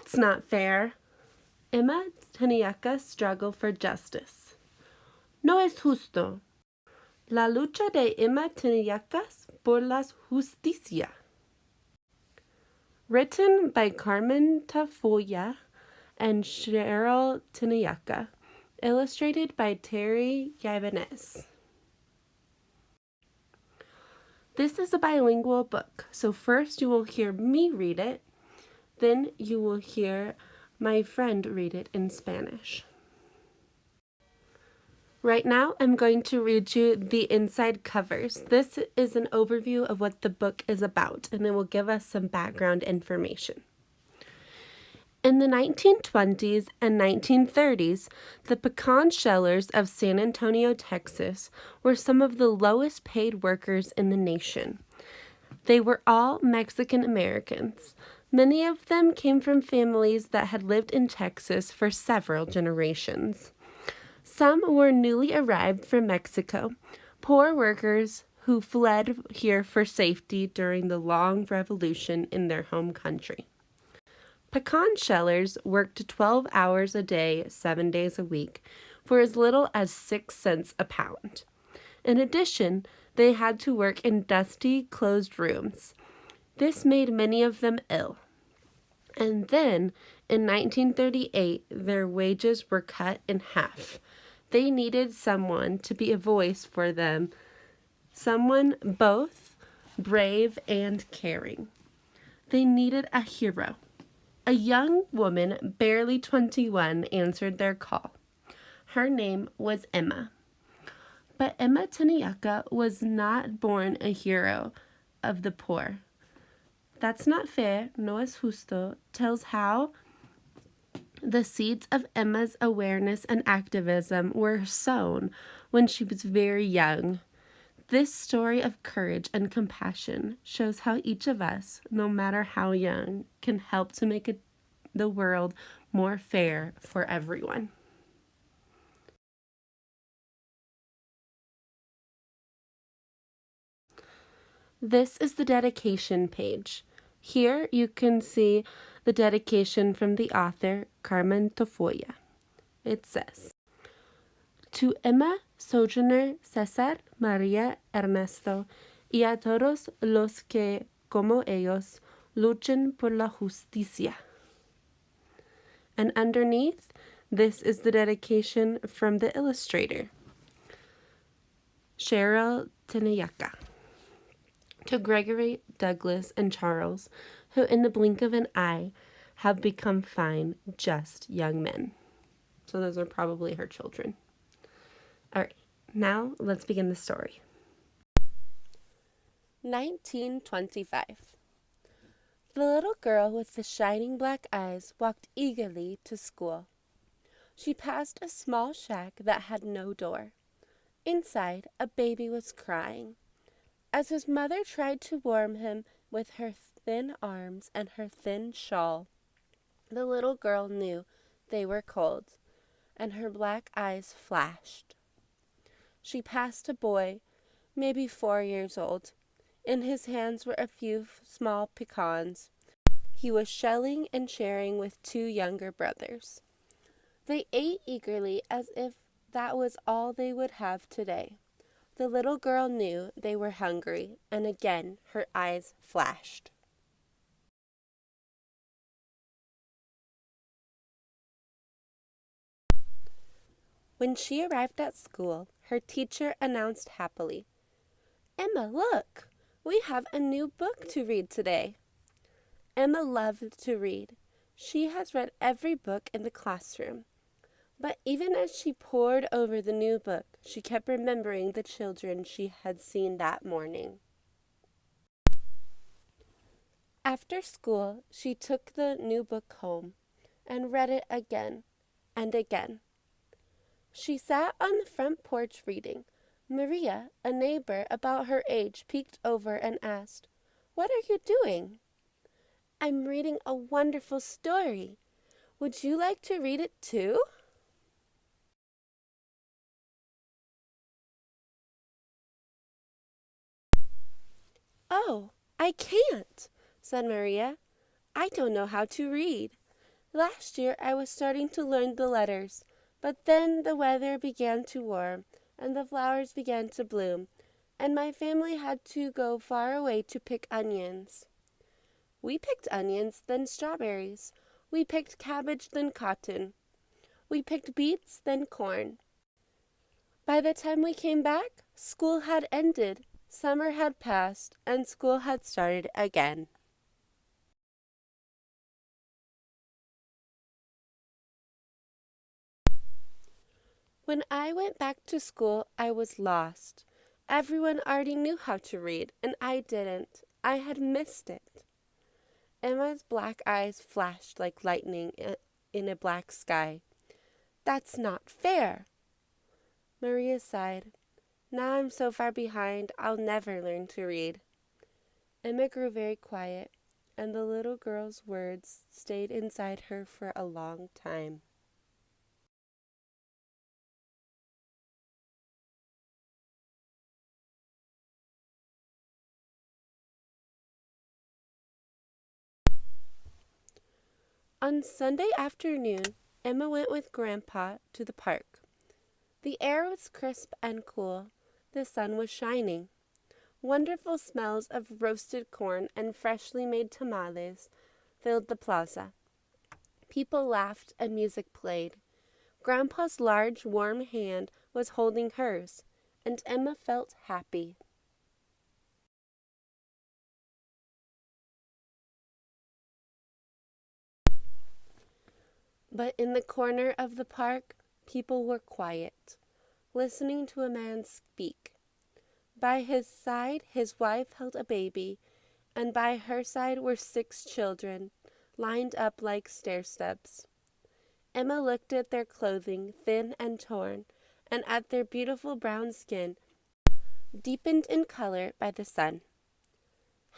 That's not fair. Emma Tenayuca struggled for justice. No es justo. La lucha de Emma Tenayuca por la justicia. Written by Carmen Tafoya and Cheryl Tenayuca. Illustrated by Terry Gibanez. This is a bilingual book, so first you will hear me read it, then you will hear my friend read it in Spanish. Right now, I'm going to read you the inside covers. This is an overview of what the book is about, and it will give us some background information. In the 1920s and 1930s, the pecan shellers of San Antonio, Texas, were some of the lowest paid workers in the nation. They were all Mexican Americans. Many of them came from families that had lived in Texas for several generations. Some were newly arrived from Mexico, poor workers who fled here for safety during the long revolution in their home country. Pecan shellers worked 12 hours a day, 7 days a week, for as little as 6 cents a pound. In addition, they had to work in dusty, closed rooms. This made many of them ill. And then, in 1938, their wages were cut in half. They needed someone to be a voice for them, someone both brave and caring. They needed a hero. A young woman, barely 21, answered their call. Her name was Emma. But Emma Tenayuca was not born a hero of the poor. That's Not Fair, No es Justo tells how the seeds of Emma's awareness and activism were sown when she was very young. This story of courage and compassion shows how each of us, no matter how young, can help to make the world more fair for everyone. This is the dedication page. Here you can see the dedication from the author, Carmen Tafoya. It says, To Emma, Sojourner, Cesar, Maria, Ernesto, y a todos los que, como ellos, luchan por la justicia. And underneath, this is the dedication from the illustrator, Cheryl Tenayuca. To Gregory, Douglas, and Charles, who in the blink of an eye have become fine, just young men. So those are probably her children. All right, now let's begin the story. 1925. The little girl with the shining black eyes walked eagerly to school. She passed a small shack that had no door. Inside, a baby was crying. As his mother tried to warm him with her thin arms and her thin shawl, the little girl knew they were cold, and her black eyes flashed. She passed a boy, maybe 4 years old. In his hands were a few small pecans. He was shelling and sharing with 2 younger brothers. They ate eagerly as if that was all they would have today. The little girl knew they were hungry, and again her eyes flashed. When she arrived at school, her teacher announced happily, "Emma, look! We have a new book to read today." Emma loved to read. She has read every book in the classroom. But even as she pored over the new book, she kept remembering the children she had seen that morning. After school, she took the new book home and read it again and again. She sat on the front porch reading. Maria, a neighbor about her age, peeked over and asked, "What are you doing?" "I'm reading a wonderful story. Would you like to read it too?" "Oh, I can't," said Maria. "I don't know how to read." Last year I was starting to learn the letters, but then the weather began to warm, and the flowers began to bloom, and my family had to go far away to pick onions. We picked onions, then strawberries. We picked cabbage, then cotton. We picked beets, then corn. By the time we came back, school had ended, summer had passed, and school had started again. When I went back to school, I was lost. Everyone already knew how to read, and I didn't. I had missed it. Emma's black eyes flashed like lightning in a black sky. That's not fair. Maria sighed. Now I'm so far behind, I'll never learn to read. Emma grew very quiet, and the little girl's words stayed inside her for a long time. On Sunday afternoon, Emma went with Grandpa to the park. The air was crisp and cool. The sun was shining. Wonderful smells of roasted corn and freshly made tamales filled the plaza. People laughed and music played. Grandpa's large, warm hand was holding hers, and Emma felt happy. But in the corner of the park, people were quiet, listening to a man speak. By his side, his wife held a baby, and by her side were 6 children, lined up like stair steps. Emma looked at their clothing, thin and torn, and at their beautiful brown skin, deepened in color by the sun.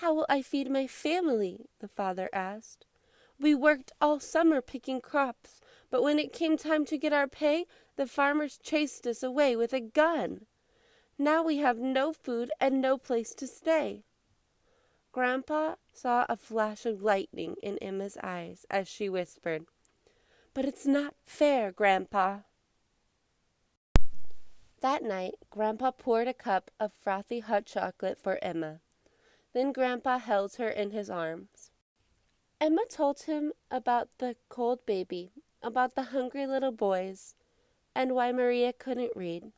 "How will I feed my family?" the father asked. "We worked all summer picking crops, but when it came time to get our pay, the farmers chased us away with a gun. Now we have no food and no place to stay." Grandpa saw a flash of lightning in Emma's eyes as she whispered, "But it's not fair, Grandpa." That night, Grandpa poured a cup of frothy hot chocolate for Emma. Then Grandpa held her in his arms. Emma told him about the cold baby, about the hungry little boys, and why Maria couldn't read.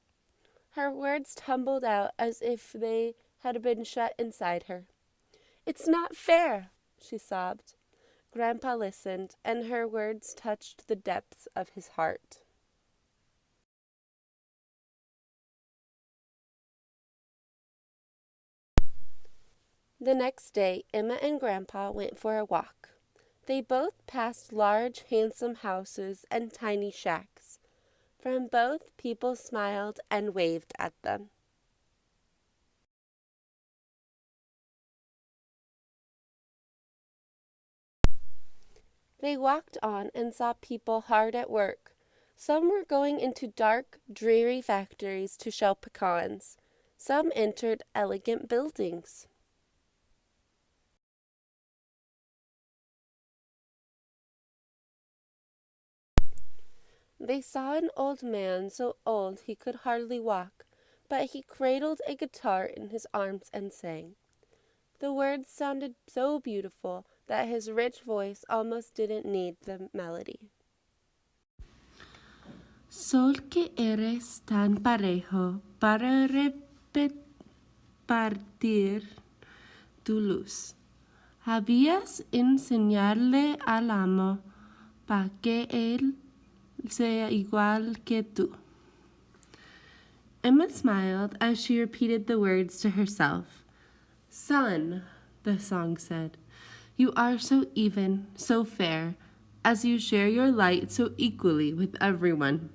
Her words tumbled out as if they had been shut inside her. "It's not fair," she sobbed. Grandpa listened, and her words touched the depths of his heart. The next day, Emma and Grandpa went for a walk. They both passed large, handsome houses and tiny shacks. From both, people smiled and waved at them. They walked on and saw people hard at work. Some were going into dark, dreary factories to shell pecans. Some entered elegant buildings. They saw an old man so old he could hardly walk, but he cradled a guitar in his arms and sang. The words sounded so beautiful that his rich voice almost didn't need the melody. Sol que eres tan parejo para repartir tu luz. Habías enseñarle al amo para que él sea igual que tú. Emma smiled as she repeated the words to herself. "Son," the song said, "you are so even, so fair, as you share your light so equally with everyone.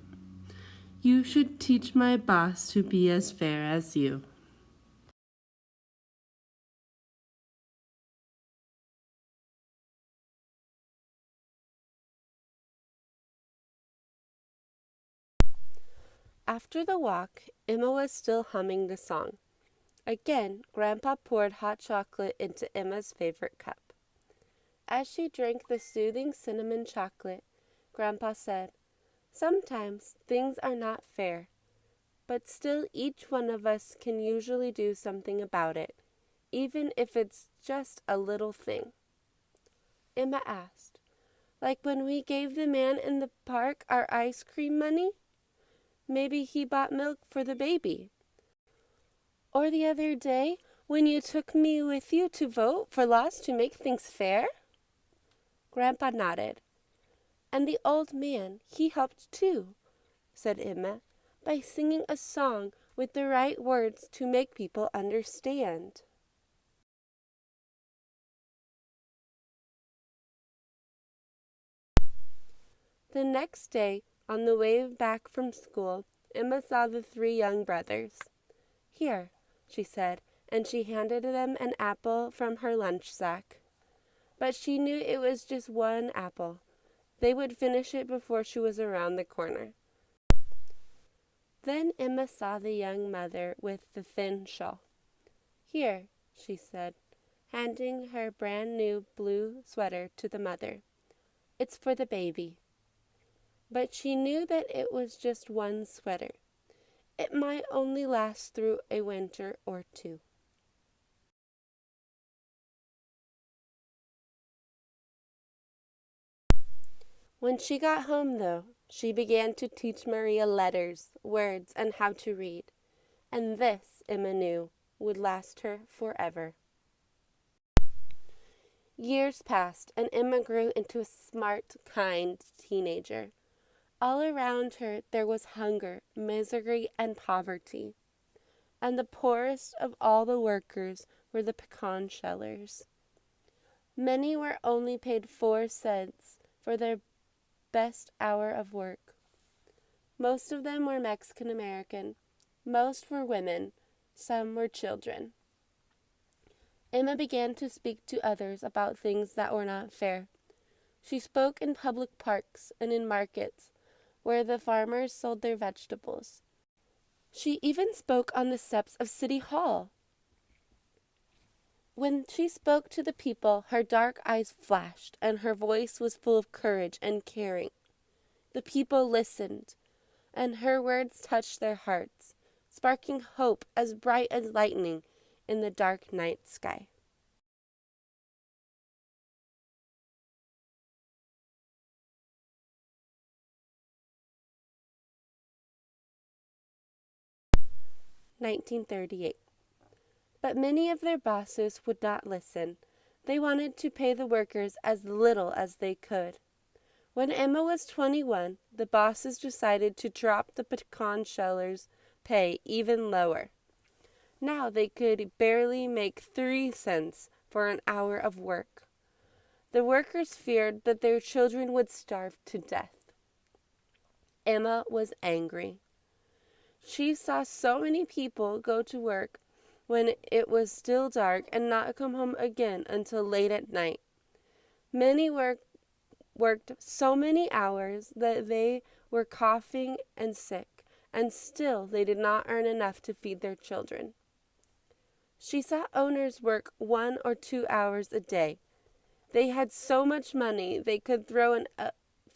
You should teach my boss to be as fair as you." After the walk, Emma was still humming the song. Again, Grandpa poured hot chocolate into Emma's favorite cup. As she drank the soothing cinnamon chocolate, Grandpa said, "Sometimes things are not fair, but still each one of us can usually do something about it, even if it's just a little thing." Emma asked, "Like when we gave the man in the park our ice cream money? Maybe he bought milk for the baby. Or the other day when you took me with you to vote for laws to make things fair?" Grandpa nodded. "And the old man, he helped too," said Emma, "by singing a song with the right words to make people understand." The next day, on the way back from school, Emma saw the three young brothers. "Here," she said, and she handed them an apple from her lunch sack. But she knew it was just one apple. They would finish it before she was around the corner. Then Emma saw the young mother with the thin shawl. "Here," she said, handing her brand new blue sweater to the mother. "It's for the baby." But she knew that it was just one sweater. It might only last through a winter or two. When she got home, though, she began to teach Maria letters, words, and how to read. And this, Emma knew, would last her forever. Years passed, and Emma grew into a smart, kind teenager. All around her there was hunger, misery, and poverty. And the poorest of all the workers were the pecan shellers. Many were only paid 4 cents for their best hour of work. Most of them were Mexican American. Most were women. Some were children. Emma began to speak to others about things that were not fair. She spoke in public parks and in markets where the farmers sold their vegetables. She even spoke on the steps of City Hall. When she spoke to the people, her dark eyes flashed, and her voice was full of courage and caring. The people listened, and her words touched their hearts, sparking hope as bright as lightning in the dark night sky. "1938. But many of their bosses would not listen. They wanted to pay the workers as little as they could. When Emma was 21, the bosses decided to drop the pecan shellers' pay even lower. Now they could barely make 3 cents for an hour of work. The workers feared that their children would starve to death. Emma was angry. She saw so many people go to work when it was still dark and not come home again until late at night. Many worked so many hours that they were coughing and sick, and still they did not earn enough to feed their children. She saw owners work 1 or 2 hours a day. They had so much money they could throw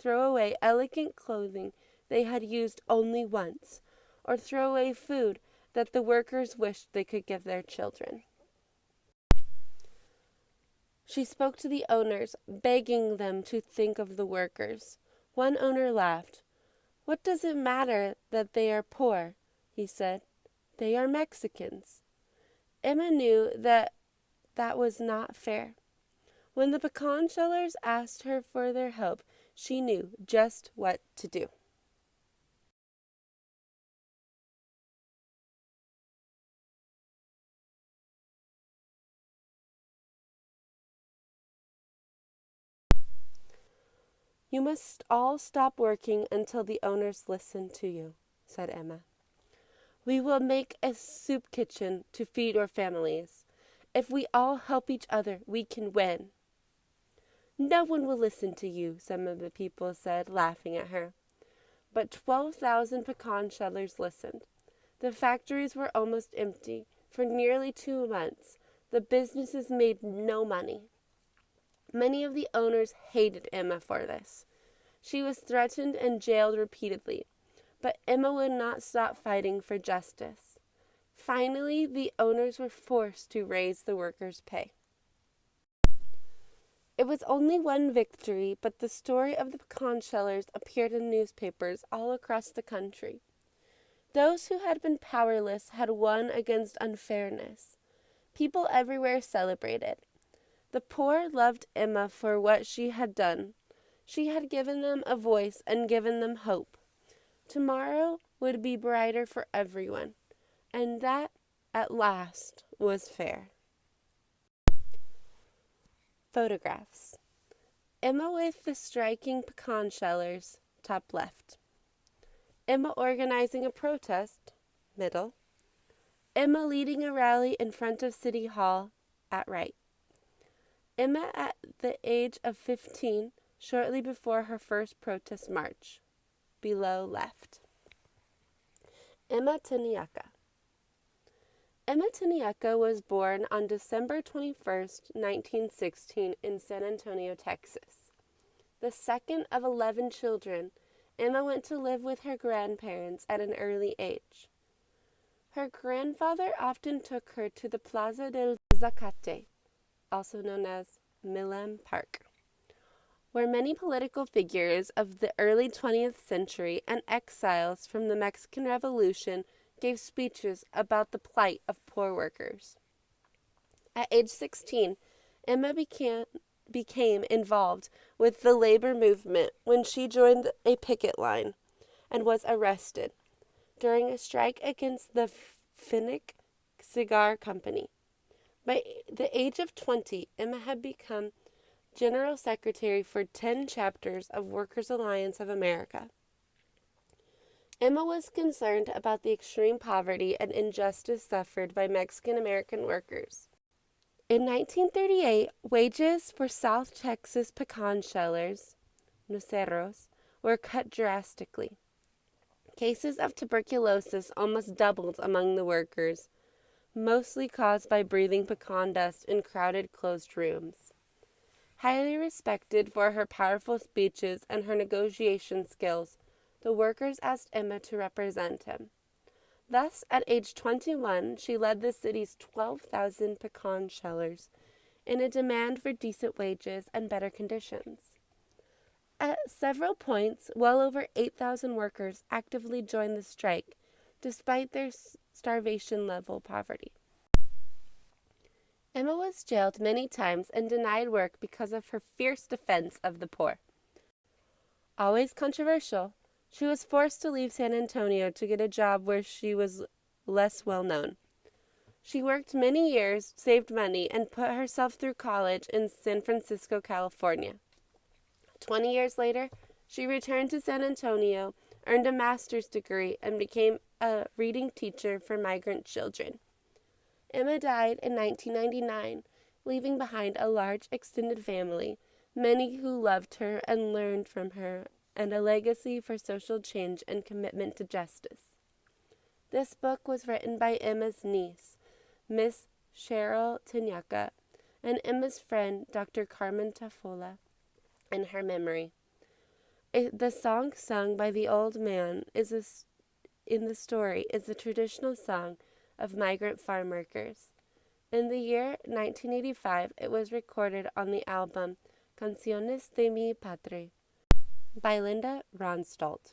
away elegant clothing they had used only once, or throw away food that the workers wished they could give their children. She spoke to the owners, begging them to think of the workers. One owner laughed. "What does it matter that they are poor?" he said. "They are Mexicans." Emma knew that was not fair. When the pecan shellers asked her for their help, she knew just what to do. "You must all stop working until the owners listen to you," said Emma. "We will make a soup kitchen to feed your families. If we all help each other, we can win." "No one will listen to you," some of the people said, laughing at her. But 12,000 pecan shellers listened. The factories were almost empty. For nearly 2 months, the businesses made no money. Many of the owners hated Emma for this. She was threatened and jailed repeatedly, but Emma would not stop fighting for justice. Finally, the owners were forced to raise the workers' pay. It was only one victory, but the story of the pecan shellers appeared in newspapers all across the country. Those who had been powerless had won against unfairness. People everywhere celebrated. The poor loved Emma for what she had done. She had given them a voice and given them hope. Tomorrow would be brighter for everyone, and that, at last, was fair. Photographs. Emma with the striking pecan shellers, top left. Emma organizing a protest, middle. Emma leading a rally in front of City Hall, at right. Emma at the age of 15, shortly before her first protest march, below left. Emma Tenayuca. Emma Tenayuca was born on December 21st, 1916 in San Antonio, Texas. The second of 11 children, Emma went to live with her grandparents at an early age. Her grandfather often took her to the Plaza del Zacate, also known as Milam Park, where many political figures of the early 20th century and exiles from the Mexican Revolution gave speeches about the plight of poor workers. At age 16, Emma became involved with the labor movement when she joined a picket line and was arrested during a strike against the Finnick Cigar Company. By the age of 20, Emma had become General Secretary for 10 chapters of Workers' Alliance of America. Emma was concerned about the extreme poverty and injustice suffered by Mexican-American workers. In 1938, wages for South Texas pecan shellers, nuceros, were cut drastically. Cases of tuberculosis almost doubled among the workers, mostly caused by breathing pecan dust in crowded, closed rooms. Highly respected for her powerful speeches and her negotiation skills, the workers asked Emma to represent him. Thus, at age 21, she led the city's 12,000 pecan shellers in a demand for decent wages and better conditions. At several points, well over 8,000 workers actively joined the strike, despite their starvation-level poverty. Emma was jailed many times and denied work because of her fierce defense of the poor. Always controversial, she was forced to leave San Antonio to get a job where she was less well known. She worked many years, saved money, and put herself through college in San Francisco, California. 20 years later, she returned to San Antonio, earned a master's degree, and became a reading teacher for migrant children. Emma died in 1999, leaving behind a large extended family, many who loved her and learned from her, and a legacy for social change and commitment to justice. This book was written by Emma's niece, Miss Cheryl Tenayuca, and Emma's friend, Dr. Carmen Tafola, in her memory. The song sung by the old man in the story is a traditional song of migrant farm workers. In the year 1985, it was recorded on the album Canciones de mi Patria by Linda Ronstadt.